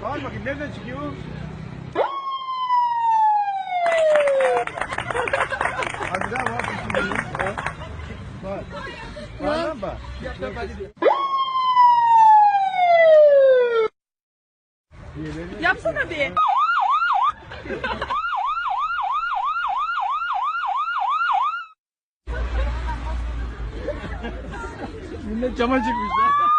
Bağır bakayım nereden çıkıyor? Hadi daha var. Bak. Var lan bak. Yapsana bir. Millet cama çıkmış lan.